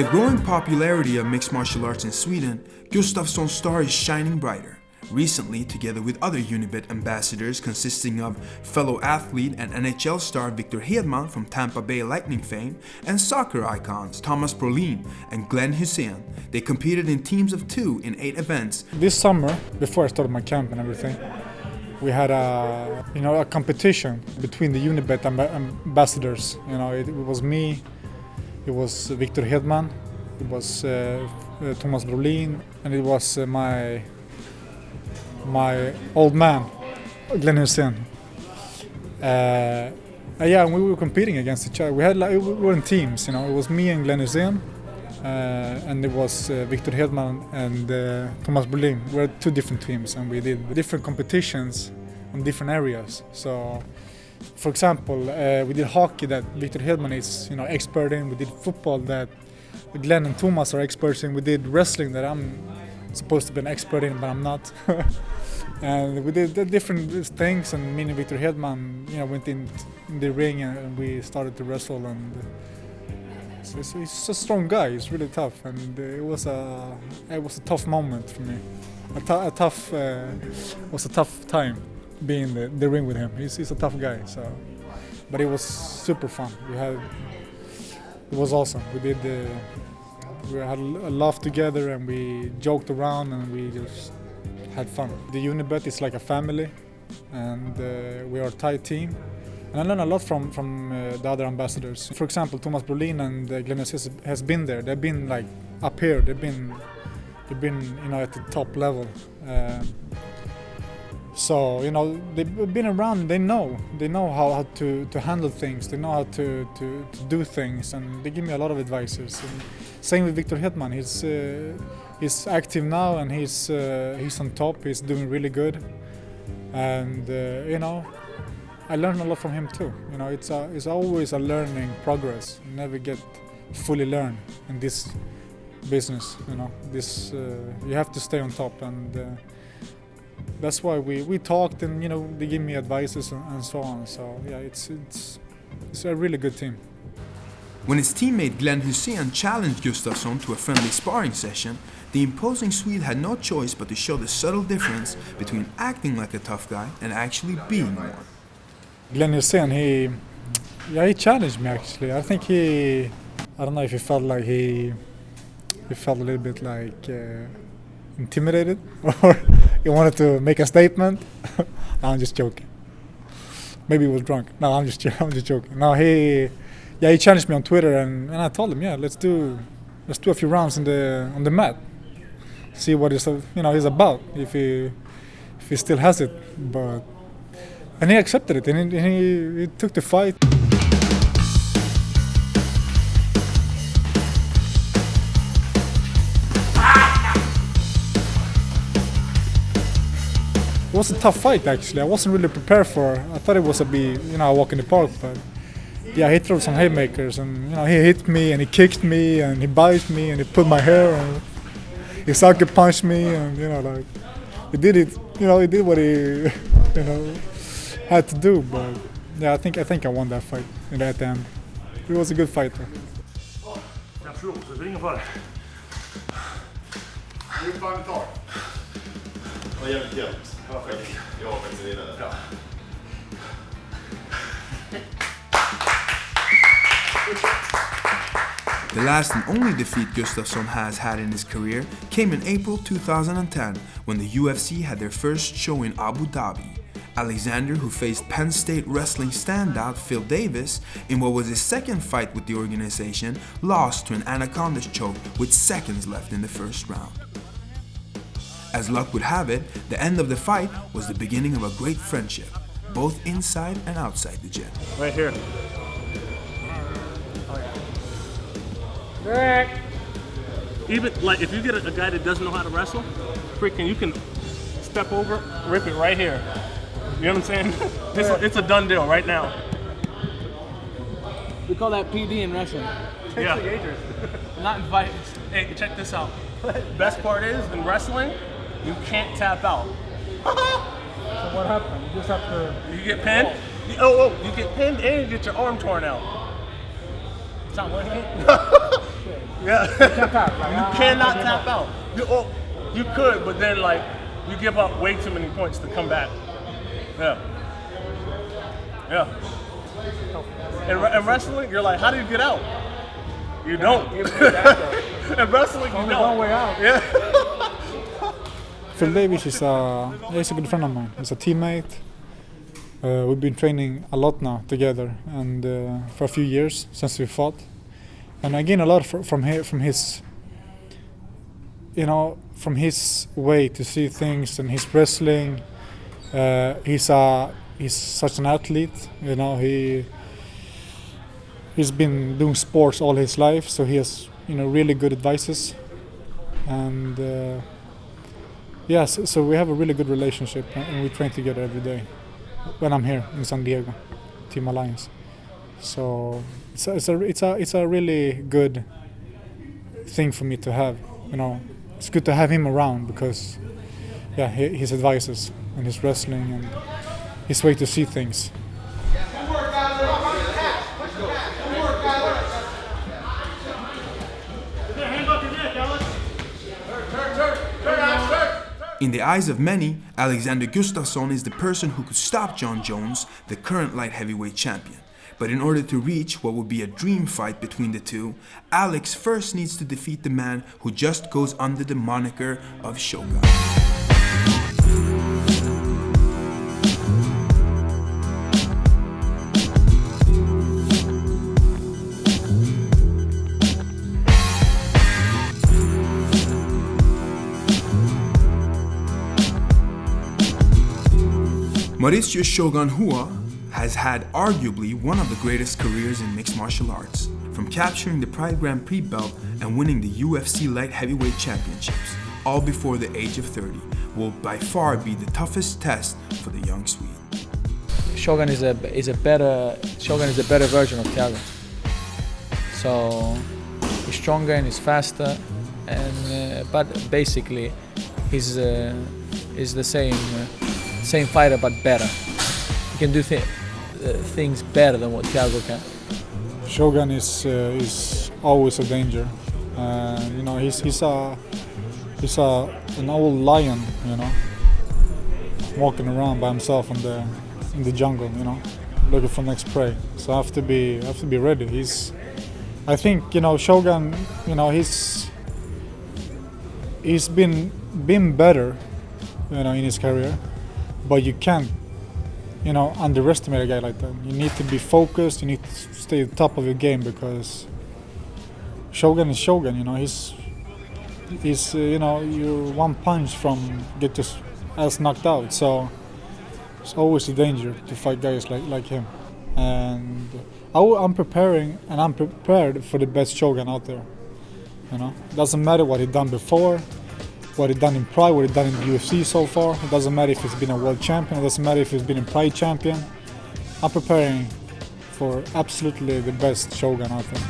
the growing popularity of mixed martial arts in Sweden, Gustafsson's star is shining brighter. Recently, together with other Unibet ambassadors consisting of fellow athlete and NHL star Victor Hedman from Tampa Bay Lightning fame and soccer icons Thomas Brolin and Glenn Hussein, they competed in teams of 2 in 8 events. This summer, before I started my camp and everything, we had a competition between the Unibet ambassadors. It was me, it was Victor Hedman, it was Thomas Brolin, and it was my old man, Glenn Hussein. We were competing against each other. We were in teams. It was me and Glenn Hussein, and it was Victor Hedman and Thomas Brolin. We had 2 different teams, and we did different competitions on different areas. So, for example, we did hockey that Victor Hedman is expert in. We did football that Glenn and Thomas are experts in. We did wrestling that I'm supposed to be an expert in, but I'm not. And we did different things, and me and Victor Hedman, went in the ring and we started to wrestle. And he's a strong guy. He's really tough, and it was a tough moment for me. It was a tough time being in the ring with him. He's a tough guy. So, but it was super fun. It was awesome. We had a laugh together and we joked around and we just had fun. The Unibet is like a family, and we are a tight team. And I learned a lot from the other ambassadors. For example, Thomas Brolin and Glenn has been there. They've been like up here. They've been at the top level. So they've been around. They know how to handle things. They know how to do things, and they give me a lot of advices. And same with Victor Hedman. He's active now, and he's on top. He's doing really good, and I learned a lot from him too. It's always a learning progress. You never get fully learn in this business. You have to stay on top, and that's why we talked, and they give me advices and so on. So yeah, it's a really good team. When his teammate Glenn Hussein challenged Gustafsson to a friendly sparring session, the imposing Swede had no choice but to show the subtle difference between acting like a tough guy and actually being one. Glenn Hussein, he challenged me actually. I think I don't know if he felt like he felt a little bit like intimidated, or he wanted to make a statement. No, I'm just joking. Maybe he was drunk. No, I'm just joking. No, he challenged me on Twitter, and I told him, let's do a few rounds on the mat, see what he's about, if he still has it. And he accepted it, and he took the fight. It was a tough fight actually. I wasn't really prepared for it. I thought it was a walk in the park, but he threw some haymakers, and he hit me and he kicked me and he bites me and he pulled my hair and he sucker punched me, and he did it. He did what he had to do. But I think I won that fight at the end. He was a good fighter. The last and only defeat Gustafsson has had in his career came in April 2010 when the UFC had their first show in Abu Dhabi. Alexander, who faced Penn State wrestling standout Phil Davis in what was his second fight with the organization, lost to an anaconda choke with seconds left in the first round. As luck would have it, the end of the fight was the beginning of a great friendship, both inside and outside the gym. Right here. Even like if you get a guy that doesn't know how to wrestle, you can step over, rip it right here. You know what I'm saying? It's a done deal right now. We call that PD in wrestling. Yeah. Not invited. Hey, check this out. Best part is in wrestling, you can't tap out. So what happened? You just have to... You get pinned? You get pinned and you get your arm torn out. It's not working. Yeah. Tap out. Like, You cannot tap out. You could, but then like you give up way too many points to come back. Yeah. Yeah. And wrestling, you're like, how do you get out? You don't. And wrestling, you Only don't. one way out. Yeah. Phil Davis is he's a good friend of mine. He's a teammate. We've been training a lot now together, and for a few years since we fought. And I gain a lot from his, from his way to see things and his wrestling. He's such an athlete. He's been doing sports all his life, so he has really good advices. And so we have a really good relationship, and we train together every day when I'm here in San Diego, Team Alliance. So it's a really good thing for me to have. It's good to have him around because, his advices and his wrestling and his way to see things. In the eyes of many, Alexander Gustafsson is the person who could stop John Jones, the current light heavyweight champion. But in order to reach what would be a dream fight between the two, Alex first needs to defeat the man who just goes under the moniker of Shogun. Mauricio Shogun Hua has had arguably one of the greatest careers in mixed martial arts, from capturing the Pride Grand Prix belt and winning the UFC light heavyweight championships, all before the age of 30, will by far be the toughest test for the young Swede. Shogun is a better version of Thiago. So he's stronger and he's faster, and but basically he's the same fighter but better. He can do things better than what Thiago can. Shogun is always a danger. He's an old lion, walking around by himself in the jungle, looking for next prey. So I have to be ready. I think Shogun, he's been better, in his career, but you can't, underestimate a guy like that. You need to be focused. You need to stay at the top of your game because Shogun is Shogun. He's you're one punch from get your ass knocked out. So it's always a danger to fight guys like him. And I'm prepared for the best Shogun out there. Doesn't matter what he done before, what he done in Pride, what he done in the UFC so far. It doesn't matter if he's been a world champion. It doesn't matter if he's been a Pride champion. I'm preparing for absolutely the best Shogun out there.